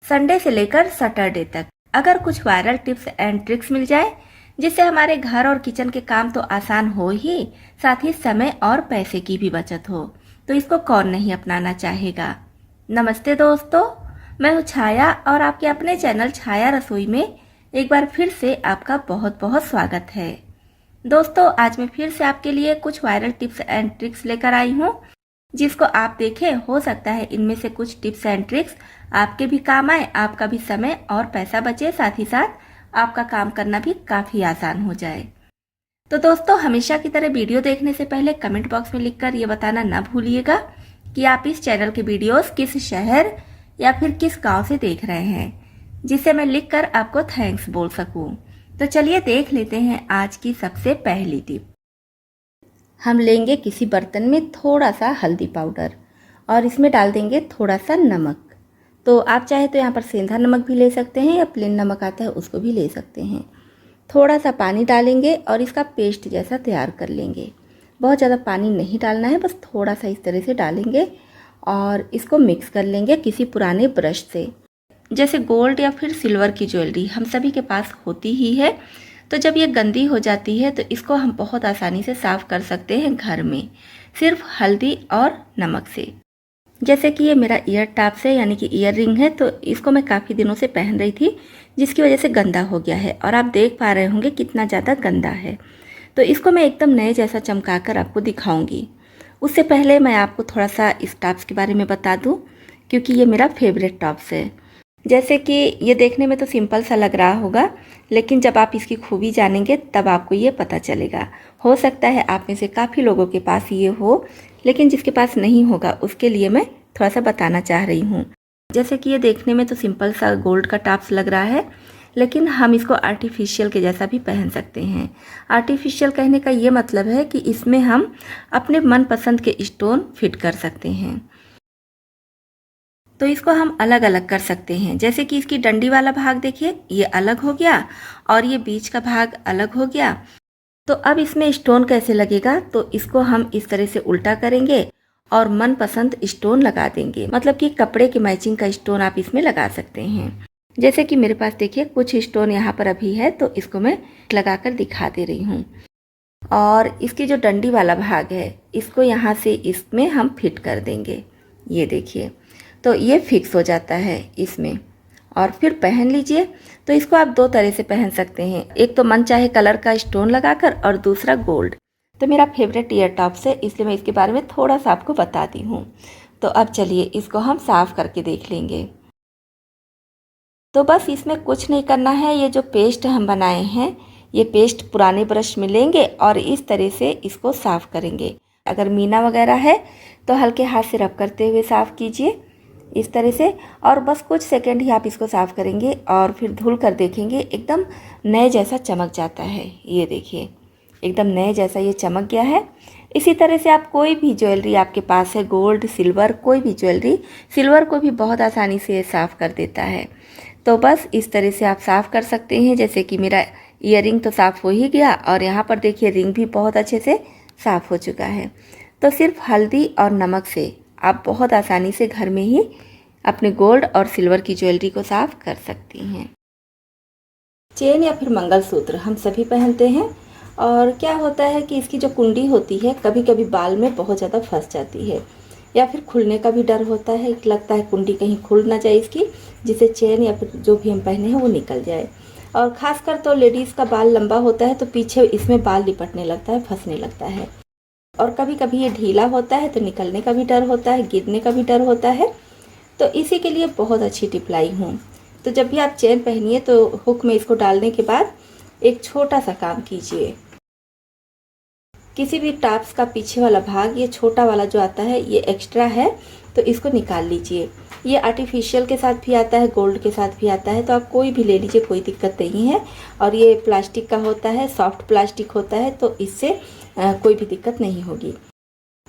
Sunday से लेकर Saturday तक अगर कुछ वायरल टिप्स एंड ट्रिक्स मिल जाए जिससे हमारे घर और किचन के काम तो आसान हो ही, साथ ही समय और पैसे की भी बचत हो, तो इसको कौन नहीं अपनाना चाहेगा। नमस्ते दोस्तों, मैं हूँ छाया और आपके अपने चैनल छाया रसोई में एक बार फिर से आपका बहुत बहुत स्वागत है। दोस्तों, आज मैं फिर से आपके लिए कुछ वायरल टिप्स एंड ट्रिक्स लेकर आई हूँ जिसको आप देखें, हो सकता है इनमें से कुछ टिप्स एंड ट्रिक्स आपके भी काम आए, आपका भी समय और पैसा बचे, साथ ही साथ आपका काम करना भी काफी आसान हो जाए। तो दोस्तों, हमेशा की तरह वीडियो देखने से पहले कमेंट बॉक्स में लिखकर ये बताना ना भूलिएगा कि आप इस चैनल के वीडियोस किस शहर या फिर किस गांव से देख रहे हैं, जिसे मैं लिखकर आपको थैंक्स बोल सकूं। तो चलिए देख लेते हैं आज की सबसे पहली टिप। हम लेंगे किसी बर्तन में थोड़ा सा हल्दी पाउडर और इसमें डाल देंगे थोड़ा सा नमक। तो आप चाहे तो यहाँ पर सेंधा नमक भी ले सकते हैं या प्लेन नमक आता है उसको भी ले सकते हैं। थोड़ा सा पानी डालेंगे और इसका पेस्ट जैसा तैयार कर लेंगे। बहुत ज़्यादा पानी नहीं डालना है, बस थोड़ा सा इस तरह से डालेंगे और इसको मिक्स कर लेंगे किसी पुराने ब्रश से। जैसे गोल्ड या फिर सिल्वर की ज्वेलरी हम सभी के पास होती ही है, तो जब ये गंदी हो जाती है तो इसको हम बहुत आसानी से साफ़ कर सकते हैं घर में, सिर्फ हल्दी और नमक से। जैसे कि ये मेरा ईयर टॉप्स है, यानी कि ईयर रिंग है, तो इसको मैं काफ़ी दिनों से पहन रही थी जिसकी वजह से गंदा हो गया है और आप देख पा रहे होंगे कितना ज़्यादा गंदा है। तो इसको मैं एकदम नए जैसा चमका कर आपको दिखाऊंगी। उससे पहले मैं आपको थोड़ा सा इस टॉप्स के बारे में बता दूँ, क्योंकि ये मेरा फेवरेट टॉप्स है। जैसे कि ये देखने में तो सिंपल सा लग रहा होगा, लेकिन जब आप इसकी खूबी जानेंगे तब आपको ये पता चलेगा। हो सकता है आप में से काफ़ी लोगों के पास ये हो, लेकिन जिसके पास नहीं होगा उसके लिए मैं थोड़ा सा बताना चाह रही हूँ। जैसे कि ये देखने में तो सिंपल सा गोल्ड का टॉप्स लग रहा है, लेकिन हम इसको आर्टिफिशियल के जैसा भी पहन सकते हैं। आर्टिफिशियल कहने का ये मतलब है कि इसमें हम अपने मनपसंद के स्टोन फिट कर सकते हैं। तो इसको हम अलग अलग कर सकते हैं। जैसे कि इसकी डंडी वाला भाग देखिए, ये अलग हो गया और ये बीच का भाग अलग हो गया। तो अब इसमें स्टोन कैसे लगेगा, तो इसको हम इस तरह से उल्टा करेंगे और मनपसंद स्टोन लगा देंगे। मतलब कि कपड़े के मैचिंग का स्टोन आप इसमें लगा सकते हैं। जैसे कि मेरे पास देखिए कुछ स्टोन यहाँ पर अभी है, तो इसको मैं लगाकर दिखा दे रही हूँ। और इसकी जो डंडी वाला भाग है इसको यहाँ से इसमें हम फिट कर देंगे। ये देखिए, तो ये फिक्स हो जाता है इसमें। और फिर पहन लीजिए। तो इसको आप दो तरह से पहन सकते हैं, एक तो मन चाहे कलर का स्टोन लगाकर और दूसरा गोल्ड। तो मेरा फेवरेट ईयर टॉप्स है, इसलिए मैं इसके बारे में थोड़ा सा आपको बताती हूँ। तो अब चलिए इसको हम साफ़ करके देख लेंगे। तो बस इसमें कुछ नहीं करना है। ये जो पेस्ट हम बनाए हैं, ये पेस्ट पुराने ब्रश में लेंगे और इस तरह से इसको साफ़ करेंगे। अगर मीना वगैरह है तो हल्के हाथ से रब करते हुए साफ़ कीजिए इस तरह से, और बस कुछ सेकंड ही आप इसको साफ़ करेंगे और फिर धुल कर देखेंगे एकदम नए जैसा चमक जाता है। ये देखिए एकदम नए जैसा ये चमक गया है। इसी तरह से आप कोई भी ज्वेलरी आपके पास है, गोल्ड सिल्वर कोई भी ज्वेलरी, सिल्वर को भी बहुत आसानी से साफ़ कर देता है। तो बस इस तरह से आप साफ़ कर सकते हैं। जैसे कि मेरा ईयरिंग तो साफ़ हो ही गया और यहाँ पर देखिए रिंग भी बहुत अच्छे से साफ़ हो चुका है। तो सिर्फ हल्दी और नमक से आप बहुत आसानी से घर में ही अपने गोल्ड और सिल्वर की ज्वेलरी को साफ़ कर सकती हैं। चेन या फिर मंगलसूत्र हम सभी पहनते हैं, और क्या होता है कि इसकी जो कुंडी होती है कभी कभी बाल में बहुत ज़्यादा फंस जाती है, या फिर खुलने का भी डर होता है। लगता है कुंडी कहीं खुल ना जाए इसकी, जिससे चेन या फिर जो भी हम पहने हैं वो निकल जाए। और ख़ासकर तो लेडीज़ का बाल लंबा होता है तो पीछे इसमें बाल लिपटने लगता है, फंसने लगता है। और कभी कभी ये ढीला होता है तो निकलने का भी डर होता है, गिरने का भी डर होता है। तो इसी के लिए बहुत अच्छी टिप लाई हूँ। तो जब भी आप चेन पहनिए तो हुक में इसको डालने के बाद एक छोटा सा काम कीजिए। किसी भी टॉप्स का पीछे वाला भाग, ये छोटा वाला जो आता है ये एक्स्ट्रा है, तो इसको निकाल लीजिए। ये आर्टिफिशियल के साथ भी आता है, गोल्ड के साथ भी आता है, तो आप कोई भी ले लीजिए, कोई दिक्कत नहीं है। और ये प्लास्टिक का होता है, सॉफ्ट प्लास्टिक होता है, तो इससे कोई भी दिक्कत नहीं होगी।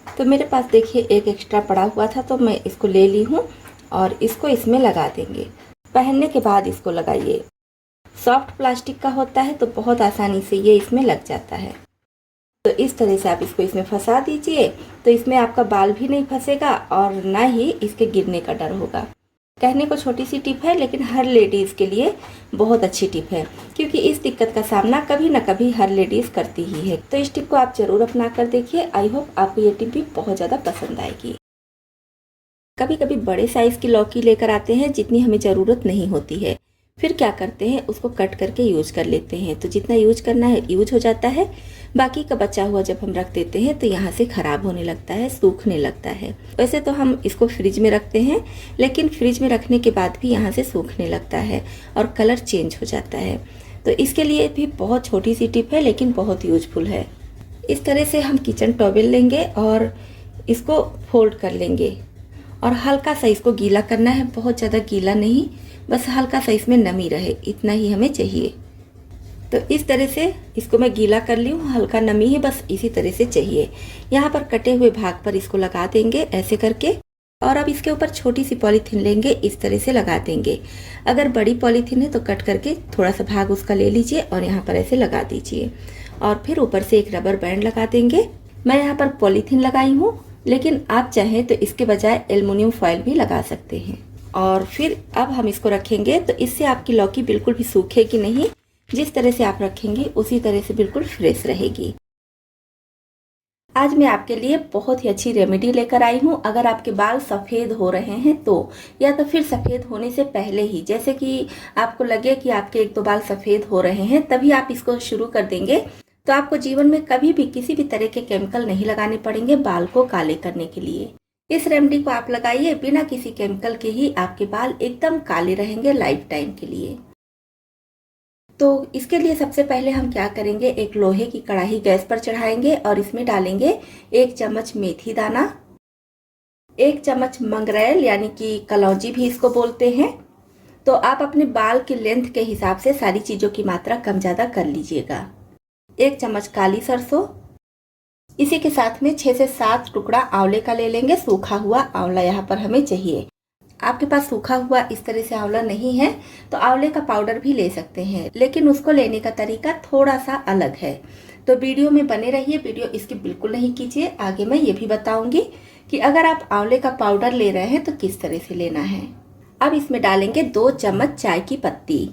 तो मेरे पास देखिए एक एक्स्ट्रा पड़ा हुआ था, तो मैं इसको ले ली हूँ और इसको इसमें लगा देंगे। पहनने के बाद इसको लगाइए। सॉफ्ट प्लास्टिक का होता है तो बहुत आसानी से ये इसमें लग जाता है। तो इस तरह से आप इसको इसमें फंसा दीजिए, तो इसमें आपका बाल भी नहीं फंसेगा और ना ही इसके गिरने का डर होगा। कहने को छोटी सी टिप है, लेकिन हर लेडीज़ के लिए बहुत अच्छी टिप है, क्योंकि इस दिक्कत का सामना कभी ना कभी हर लेडीज़ करती ही है। तो इस टिप को आप ज़रूर अपना कर देखिए। आई होप आपको ये टिप भी बहुत ज़्यादा पसंद आएगी। कभी कभी बड़े साइज़ की लौकी लेकर आते हैं जितनी हमें ज़रूरत नहीं होती है, फिर क्या करते हैं उसको कट करके यूज कर लेते हैं। तो जितना यूज करना है यूज हो जाता है, बाकी का बचा हुआ जब हम रख देते हैं तो यहाँ से ख़राब होने लगता है, सूखने लगता है। वैसे तो हम इसको फ्रिज में रखते हैं, लेकिन फ्रिज में रखने के बाद भी यहाँ से सूखने लगता है और कलर चेंज हो जाता है। तो इसके लिए भी बहुत छोटी सी टिप है, लेकिन बहुत यूजफुल है। इस तरह से हम किचन टॉवेल लेंगे और इसको फोल्ड कर लेंगे और हल्का सा इसको गीला करना है, बहुत ज़्यादा गीला नहीं, बस हल्का सा इसमें नमी रहे, इतना ही हमें चाहिए। तो इस तरह से इसको मैं गीला कर ली हूँ, हल्का नमी है, बस इसी तरह से चाहिए। यहाँ पर कटे हुए भाग पर इसको लगा देंगे ऐसे करके, और अब इसके ऊपर छोटी सी पॉलीथीन लेंगे, इस तरह से लगा देंगे। अगर बड़ी पॉलीथीन है तो कट करके थोड़ा सा भाग उसका ले लीजिए और यहाँ पर ऐसे लगा दीजिए, और फिर ऊपर से एक रबर बैंड लगा देंगे। मैं यहाँ पर पॉलीथीन लगाई हूँ, लेकिन आप चाहें तो इसके बजाय एल्युमिनियम फॉइल भी लगा सकते हैं। और फिर अब हम इसको रखेंगे, तो इससे आपकी लौकी बिल्कुल भी सूखेगी नहीं, जिस तरह से आप रखेंगे उसी तरह से बिल्कुल फ्रेश रहेगी। आज मैं आपके लिए बहुत ही अच्छी रेमेडी लेकर आई हूँ। अगर आपके बाल सफ़ेद हो रहे हैं तो, या तो फिर सफ़ेद होने से पहले ही, जैसे कि आपको लगे कि आपके एक दो बाल सफ़ेद हो रहे हैं, तभी आप इसको शुरू कर देंगे, तो आपको जीवन में कभी भी किसी भी तरह के केमिकल नहीं लगाने पड़ेंगे बाल को काले करने के लिए। इस रेमेडी को आप लगाइए, बिना किसी केमिकल के ही आपके बाल एकदम काले रहेंगे लाइफ टाइम के लिए। तो इसके लिए सबसे पहले हम क्या करेंगे, एक लोहे की कढ़ाई गैस पर चढ़ाएंगे और इसमें डालेंगे 1 चम्मच मेथी दाना, 1 चम्मच मंगरेल यानी कि कलौंजी भी इसको बोलते हैं। तो आप अपने बाल के लेंथ के हिसाब से सारी चीज़ों की मात्रा कम ज़्यादा कर लीजिएगा। 1 चम्मच काली सरसों, इसी के साथ में 6 से 7 टुकड़ा आंवले का ले लेंगे। सूखा हुआ आंवला यहाँ पर हमें चाहिए। आपके पास सूखा हुआ इस तरह से आंवला नहीं है तो आंवले का पाउडर भी ले सकते हैं, लेकिन उसको लेने का तरीका थोड़ा सा अलग है। तो वीडियो में बने रहिए, वीडियो इसकी बिल्कुल नहीं कीजिए। आगे मैं ये भी बताऊंगी कि अगर आप आंवले का पाउडर ले रहे हैं तो किस तरह से लेना है। अब इसमें डालेंगे 2 चम्मच चाय की पत्ती।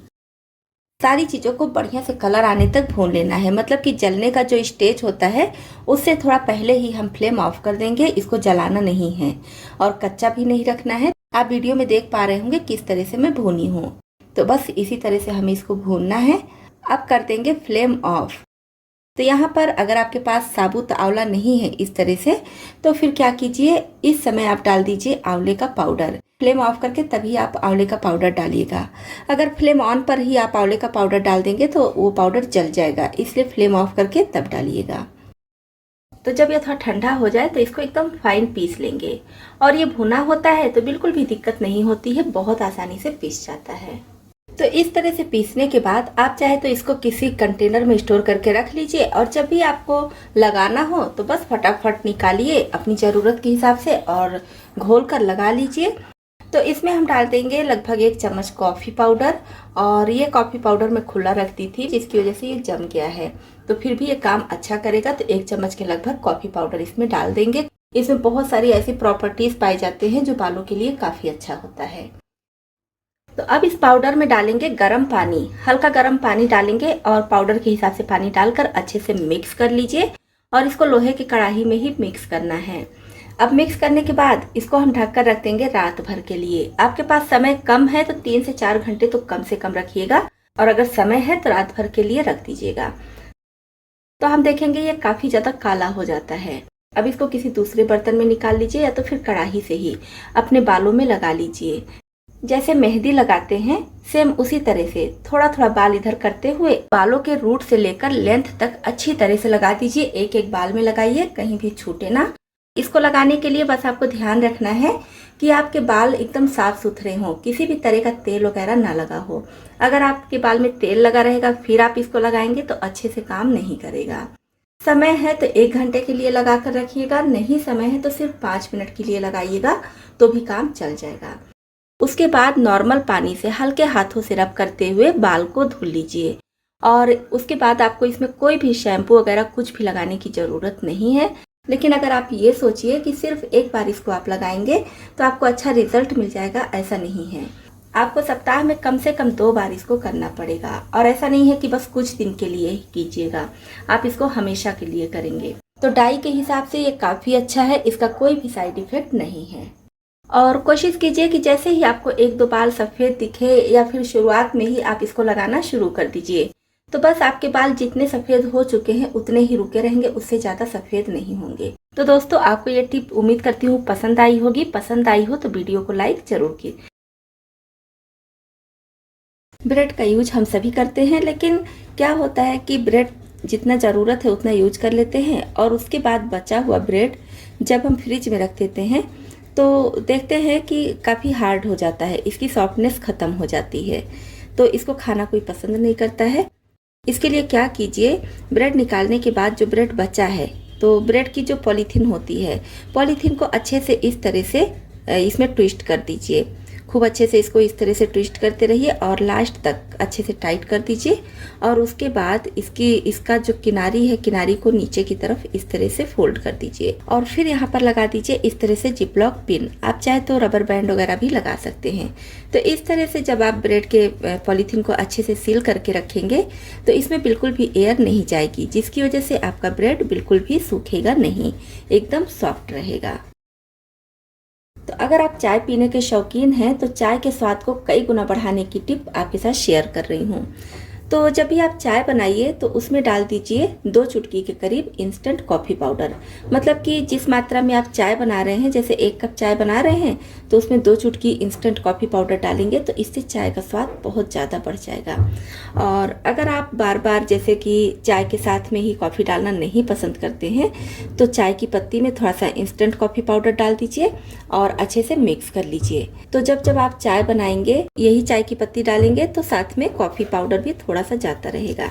सारी चीज़ों को बढ़िया से कलर आने तक भून लेना है, मतलब कि जलने का जो स्टेज होता है उससे थोड़ा पहले ही हम फ्लेम ऑफ कर देंगे। इसको जलाना नहीं है और कच्चा भी नहीं रखना है। आप वीडियो में देख पा रहे होंगे किस तरह से मैं भूनी हूँ, तो बस इसी तरह से हमें इसको भूनना है। अब कर देंगे फ्लेम ऑफ। तो यहाँ पर अगर आपके पास साबुत आंवला नहीं है इस तरह से, तो फिर क्या कीजिए, इस समय आप डाल दीजिए आंवले का पाउडर। फ्लेम ऑफ करके तभी आप आंवले का पाउडर डालिएगा। अगर फ्लेम ऑन पर ही आप आंवले का पाउडर डाल देंगे तो वो पाउडर जल जाएगा, इसलिए फ्लेम ऑफ करके तब डालिएगा। तो जब ये थोड़ा ठंडा हो जाए तो इसको एकदम फाइन पीस लेंगे। और ये भुना होता है तो बिल्कुल भी दिक्कत नहीं होती है, बहुत आसानी से पीस जाता है। तो इस तरह से पीसने के बाद आप चाहे तो इसको किसी कंटेनर में स्टोर करके रख लीजिए, और जब भी आपको लगाना हो तो बस फटाफट निकालिए अपनी ज़रूरत के हिसाब से और घोल कर लगा लीजिए। तो इसमें हम डाल देंगे लगभग 1 चम्मच कॉफ़ी पाउडर, और ये कॉफ़ी पाउडर मैं खुला रखती थी जिसकी वजह से ये जम गया है, तो फिर भी ये काम अच्छा करेगा। तो 1 चम्मच के लगभग कॉफ़ी पाउडर इसमें डाल देंगे। इसमें बहुत सारी ऐसी प्रॉपर्टीज़ पाए जाते हैं जो बालों के लिए काफ़ी अच्छा होता है। तो अब इस पाउडर में डालेंगे गर्म पानी, हल्का गर्म पानी डालेंगे और पाउडर के हिसाब से पानी डालकर अच्छे से मिक्स कर लीजिए, और इसको लोहे की कढ़ाई में ही मिक्स करना है। अब मिक्स करने के बाद इसको हम ढककर रख देंगे रात भर के लिए। आपके पास समय कम है तो 3 से 4 घंटे तो कम से कम रखिएगा, और अगर समय है तो रात भर के लिए रख दीजिएगा। तो हम देखेंगे ये काफ़ी ज़्यादा काला हो जाता है। अब इसको किसी दूसरे बर्तन में निकाल लीजिए, या तो फिर कढ़ाई से ही अपने बालों में लगा लीजिए। जैसे मेहंदी लगाते हैं सेम उसी तरह से थोड़ा थोड़ा बाल इधर करते हुए बालों के रूट से लेकर लेंथ तक अच्छी तरह से लगा दीजिए। एक एक बाल में लगाइए, कहीं भी छूटे ना। इसको लगाने के लिए बस आपको ध्यान रखना है कि आपके बाल एकदम साफ सुथरे हों, किसी भी तरह का तेल वगैरह ना लगा हो। अगर आपके बाल में तेल लगा रहेगा फिर आप इसको लगाएंगे तो अच्छे से काम नहीं करेगा। समय है तो 1 घंटे के लिए लगा कर रखिएगा, नहीं समय है तो सिर्फ 5 मिनट के लिए लगाइएगा तो भी काम चल जाएगा। उसके बाद नॉर्मल पानी से हल्के हाथों से रब करते हुए बाल को धुल लीजिए, और उसके बाद आपको इसमें कोई भी शैम्पू वगैरह कुछ भी लगाने की ज़रूरत नहीं है। लेकिन अगर आप ये सोचिए कि सिर्फ एक बार इसको आप लगाएंगे तो आपको अच्छा रिजल्ट मिल जाएगा, ऐसा नहीं है। आपको सप्ताह में कम से कम 2 बार इसको करना पड़ेगा, और ऐसा नहीं है कि बस कुछ दिन के लिए ही कीजिएगा, आप इसको हमेशा के लिए करेंगे। तो डाई के हिसाब से ये काफ़ी अच्छा है, इसका कोई भी साइड इफेक्ट नहीं है। और कोशिश कीजिए कि जैसे ही आपको 1-2 बाल सफ़ेद दिखे या फिर शुरुआत में ही आप इसको लगाना शुरू कर दीजिए, तो बस आपके बाल जितने सफ़ेद हो चुके हैं उतने ही रुके रहेंगे, उससे ज़्यादा सफ़ेद नहीं होंगे। तो दोस्तों, आपको ये टिप उम्मीद करती हूँ पसंद आई होगी। पसंद आई हो तो वीडियो को लाइक जरूर कीजिए। ब्रेड का यूज हम सभी करते हैं, लेकिन क्या होता है कि ब्रेड जितना ज़रूरत है उतना यूज कर लेते हैं, और उसके बाद बचा हुआ ब्रेड जब हम फ्रिज में रख देते हैं तो देखते हैं कि काफ़ी हार्ड हो जाता है, इसकी सॉफ्टनेस ख़त्म हो जाती है, तो इसको खाना कोई पसंद नहीं करता है। इसके लिए क्या कीजिए, ब्रेड निकालने के बाद जो ब्रेड बचा है, तो ब्रेड की जो पॉलीथीन होती है, पॉलीथीन को अच्छे से इस तरह से इसमें ट्विस्ट कर दीजिए। खूब अच्छे से इसको इस तरह से ट्विस्ट करते रहिए और लास्ट तक अच्छे से टाइट कर दीजिए। और उसके बाद इसका जो किनारी है, किनारी को नीचे की तरफ इस तरह से फोल्ड कर दीजिए, और फिर यहाँ पर लगा दीजिए इस तरह से जिपलॉक पिन। आप चाहे तो रबर बैंड वगैरह भी लगा सकते हैं। तो इस तरह से जब आप ब्रेड के पॉलीथीन को अच्छे से सील करके रखेंगे तो इसमें बिल्कुल भी एयर नहीं जाएगी, जिसकी वजह से आपका ब्रेड बिल्कुल भी सूखेगा नहीं, एकदम सॉफ्ट रहेगा। तो अगर आप चाय पीने के शौकीन हैं तो चाय के स्वाद को कई गुना बढ़ाने की टिप आपके साथ शेयर कर रही हूँ। तो जब भी आप चाय बनाइए तो उसमें डाल दीजिए 2 चुटकी के करीब इंस्टेंट कॉफ़ी पाउडर। मतलब कि जिस मात्रा में आप चाय बना रहे हैं, जैसे 1 कप चाय बना रहे हैं तो उसमें 2 चुटकी इंस्टेंट कॉफ़ी पाउडर डालेंगे तो इससे चाय का स्वाद बहुत ज़्यादा बढ़ जाएगा। और अगर आप बार बार जैसे कि चाय के साथ में ही कॉफ़ी डालना नहीं पसंद करते हैं तो चाय की पत्ती में थोड़ा सा इंस्टेंट कॉफ़ी पाउडर डाल दीजिए और अच्छे से मिक्स कर लीजिए। तो जब आप चाय बनाएंगे यही चाय की पत्ती डालेंगे तो साथ में कॉफ़ी पाउडर भी थोड़ा सा जाता रहेगा,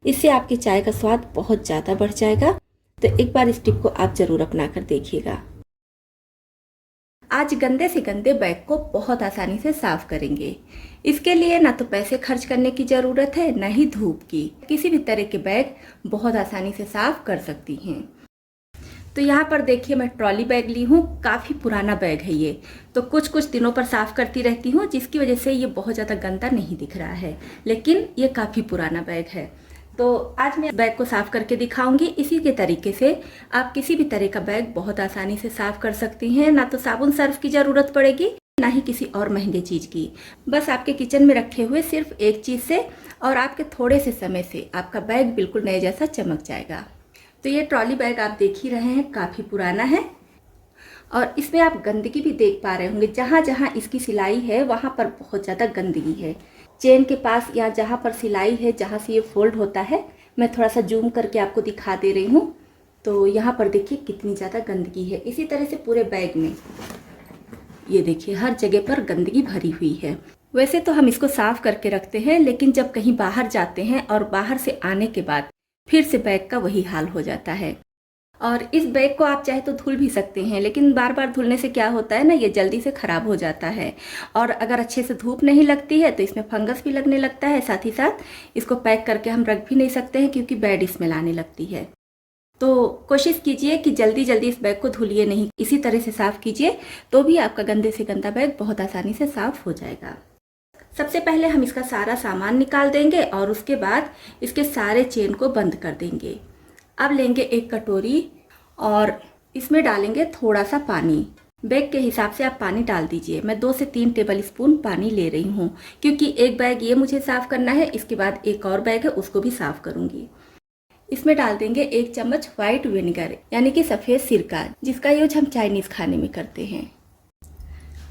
इससे आपकी चाय का स्वाद बहुत ज़्यादा बढ़ जाएगा। तो एक बार इस टिप को आप ज़रूर अपना कर देखिएगा। आज गंदे से गंदे बैग को बहुत आसानी से साफ करेंगे। इसके लिए ना तो पैसे खर्च करने की ज़रूरत है, ना ही धूप की। किसी भी तरह के बैग बहुत आसानी से साफ कर सकती हैं। तो यहाँ पर देखिए मैं ट्रॉली बैग ली हूँ, काफ़ी पुराना बैग है ये, तो कुछ दिनों पर साफ़ करती रहती हूँ, जिसकी वजह से ये बहुत ज़्यादा गंदा नहीं दिख रहा है, लेकिन ये काफ़ी पुराना बैग है। तो आज मैं बैग को साफ़ करके दिखाऊंगी। इसी के तरीके से आप किसी भी तरह का बैग बहुत आसानी से साफ़ कर सकती हैं। ना तो साबुन सर्फ की ज़रूरत पड़ेगी, ना ही किसी और महंगे चीज़ की। बस आपके किचन में रखे हुए सिर्फ एक चीज़ से और आपके थोड़े से समय से आपका बैग बिल्कुल नए जैसा चमक जाएगा। तो ये ट्रॉली बैग आप देख ही रहे हैं, काफ़ी पुराना है और इसमें आप गंदगी भी देख पा रहे होंगे। जहाँ जहाँ इसकी सिलाई है वहाँ पर बहुत ज़्यादा गंदगी है। चेन के पास या जहाँ पर सिलाई है, जहाँ से ये फोल्ड होता है, मैं थोड़ा सा जूम करके आपको दिखा दे रही हूँ। तो यहाँ पर देखिए कितनी ज़्यादा गंदगी है। इसी तरह से पूरे बैग में ये देखिए हर जगह पर गंदगी भरी हुई है। वैसे तो हम इसको साफ़ करके रखते हैं, लेकिन जब कहीं बाहर जाते हैं और बाहर से आने के बाद फिर से बैग का वही हाल हो जाता है। और इस बैग को आप चाहे तो धुल भी सकते हैं, लेकिन बार बार धुलने से क्या होता है ना, ये जल्दी से ख़राब हो जाता है। और अगर अच्छे से धूप नहीं लगती है तो इसमें फंगस भी लगने लगता है। साथ ही साथ इसको पैक करके हम रख भी नहीं सकते हैं, क्योंकि बैड स्मेल आने लगती है। तो कोशिश कीजिए कि जल्दी जल्दी इस बैग को धुलिए नहीं, इसी तरह से साफ़ कीजिए, तो भी आपका गंदे से गंदा बैग बहुत आसानी से साफ़ हो जाएगा। सबसे पहले हम इसका सारा सामान निकाल देंगे और उसके बाद इसके सारे चेन को बंद कर देंगे। अब लेंगे एक कटोरी और इसमें डालेंगे थोड़ा सा पानी। बैग के हिसाब से आप पानी डाल दीजिए। मैं 2 से 3 टेबल स्पून पानी ले रही हूँ, क्योंकि एक बैग ये मुझे साफ़ करना है, इसके बाद एक और बैग है उसको भी साफ़ करूँगी। इसमें डाल देंगे 1 चम्मच व्हाइट विनेगर, यानी कि सफ़ेद सिरका, जिसका यूज हम चाइनीज़ खाने में करते हैं।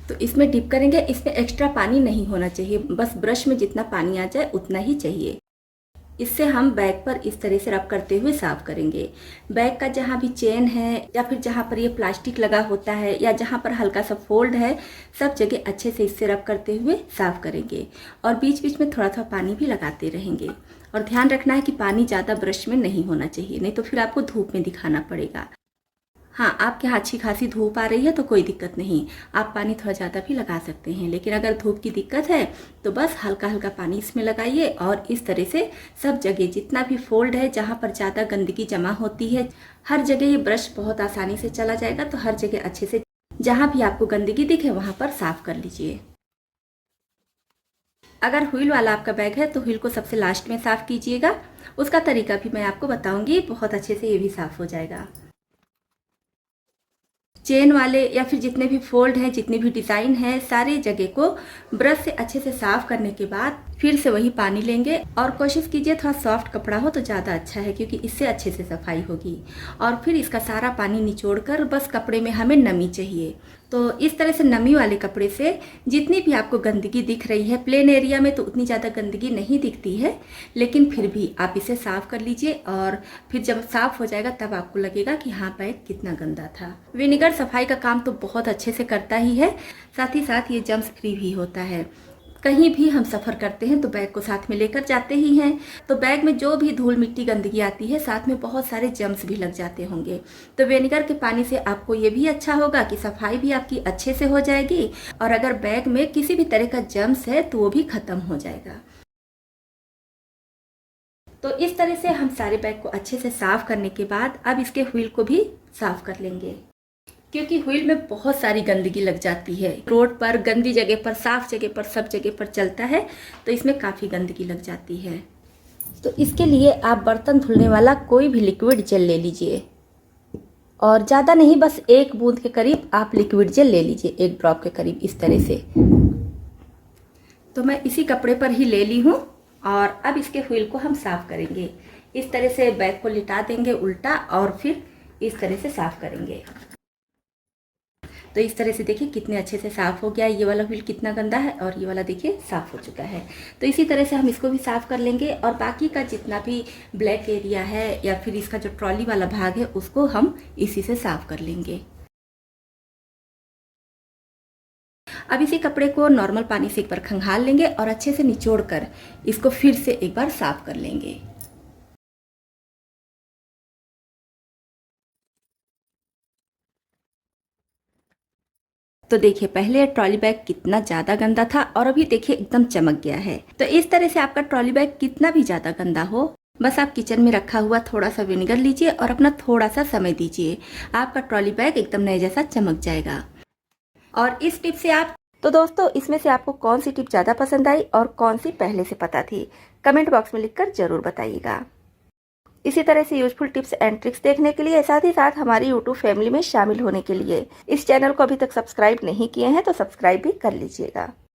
तो इसमें डिप करेंगे। इसमें एक्स्ट्रा पानी नहीं होना चाहिए, बस ब्रश में जितना पानी आ जाए उतना ही चाहिए। इससे हम बैग पर इस तरह से रब करते हुए साफ़ करेंगे। बैग का जहाँ भी चेन है या फिर जहाँ पर ये प्लास्टिक लगा होता है या जहाँ पर हल्का सा फोल्ड है, सब जगह अच्छे से इससे रब करते हुए साफ़ करेंगे। और बीच बीच में थोड़ा थोड़ा पानी भी लगाते रहेंगे। और ध्यान रखना है कि पानी ज़्यादा ब्रश में नहीं होना चाहिए, नहीं तो फिर आपको धूप में दिखाना पड़ेगा। हाँ, आपके यहाँ अच्छी खासी धूप आ रही है तो कोई दिक्कत नहीं, आप पानी थोड़ा ज़्यादा भी लगा सकते हैं। लेकिन अगर धूप की दिक्कत है तो बस हल्का हल्का पानी इसमें लगाइए और इस तरह से सब जगह जितना भी फोल्ड है जहाँ पर ज़्यादा गंदगी जमा होती है, हर जगह ये ब्रश बहुत आसानी से चला जाएगा। तो हर जगह अच्छे से जहाँ भी आपको गंदगी दिखे वहाँ पर साफ कर लीजिए। अगर व्हील वाला आपका बैग है तो व्हील को सबसे लास्ट में साफ कीजिएगा। उसका तरीका भी मैं आपको बताऊंगी, बहुत अच्छे से ये भी साफ हो जाएगा। चेन वाले या फिर जितने भी फोल्ड हैं, जितनी भी डिज़ाइन है, सारी जगह को ब्रश से अच्छे से साफ करने के बाद फिर से वही पानी लेंगे और कोशिश कीजिए थोड़ा सॉफ्ट कपड़ा हो तो ज़्यादा अच्छा है, क्योंकि इससे अच्छे से सफाई होगी। और फिर इसका सारा पानी निचोड़कर बस कपड़े में हमें नमी चाहिए। तो इस तरह से नमी वाले कपड़े से जितनी भी आपको गंदगी दिख रही है, प्लेन एरिया में तो उतनी ज़्यादा गंदगी नहीं दिखती है, लेकिन फिर भी आप इसे साफ़ कर लीजिए और फिर जब साफ़ हो जाएगा तब आपको लगेगा कि हाँ, बैग कितना गंदा था। विनेगर सफाई का काम तो बहुत अच्छे से करता ही है, साथ ही साथ ये जर्म्स फ्री भी होता है। कहीं भी हम सफ़र करते हैं तो बैग को साथ में लेकर जाते ही हैं, तो बैग में जो भी धूल मिट्टी गंदगी आती है साथ में बहुत सारे जर्म्स भी लग जाते होंगे। तो विनेगर के पानी से आपको ये भी अच्छा होगा कि सफाई भी आपकी अच्छे से हो जाएगी और अगर बैग में किसी भी तरह का जर्म्स है तो वो भी ख़त्म हो जाएगा। तो इस तरह से हम सारे बैग को अच्छे से साफ़ करने के बाद अब इसके व्हील को भी साफ़ कर लेंगे, क्योंकि व्हील में बहुत सारी गंदगी लग जाती है। रोड पर, गंदी जगह पर, साफ जगह पर, सब जगह पर चलता है तो इसमें काफ़ी गंदगी लग जाती है। तो इसके लिए आप बर्तन धुलने वाला कोई भी लिक्विड जेल ले लीजिए और ज़्यादा नहीं, बस 1 बूंद के करीब आप लिक्विड जेल ले लीजिए, 1 ड्रॉप के करीब इस तरह से। तो मैं इसी कपड़े पर ही ले ली हूँ और अब इसके व्हील को हम साफ़ करेंगे। इस तरह से बैग को लिटा देंगे उल्टा और फिर इस तरह से साफ़ करेंगे। तो इस तरह से देखिए कितने अच्छे से साफ़ हो गया। ये वाला व्हील कितना गंदा है और ये वाला देखिए साफ़ हो चुका है। तो इसी तरह से हम इसको भी साफ़ कर लेंगे और बाकी का जितना भी ब्लैक एरिया है या फिर इसका जो ट्रॉली वाला भाग है उसको हम इसी से साफ़ कर लेंगे। अब इसी कपड़े को नॉर्मल पानी से एक बार खंगाल लेंगे और अच्छे से निचोड़ कर इसको फिर से एक बार साफ़ कर लेंगे। तो देखिए पहले ट्रॉली बैग कितना ज़्यादा गंदा था और अभी देखिए एकदम चमक गया है। तो इस तरह से आपका ट्रॉली बैग कितना भी ज़्यादा गंदा हो, बस आप किचन में रखा हुआ थोड़ा सा विनेगर लीजिए और अपना थोड़ा सा समय दीजिए, आपका ट्रॉली बैग एकदम नए जैसा चमक जाएगा। और इस टिप से आप तो दोस्तों इसमें से आपको कौन सी टिप ज़्यादा पसंद आई और कौन सी पहले से पता थी, कमेंट बॉक्स में लिखकर ज़रूर बताइएगा। इसी तरह से यूजफुल टिप्स एंड ट्रिक्स देखने के लिए, साथ ही साथ हमारी यूट्यूब फैमिली में शामिल होने के लिए इस चैनल को अभी तक सब्सक्राइब नहीं किए हैं तो सब्सक्राइब भी कर लीजिएगा।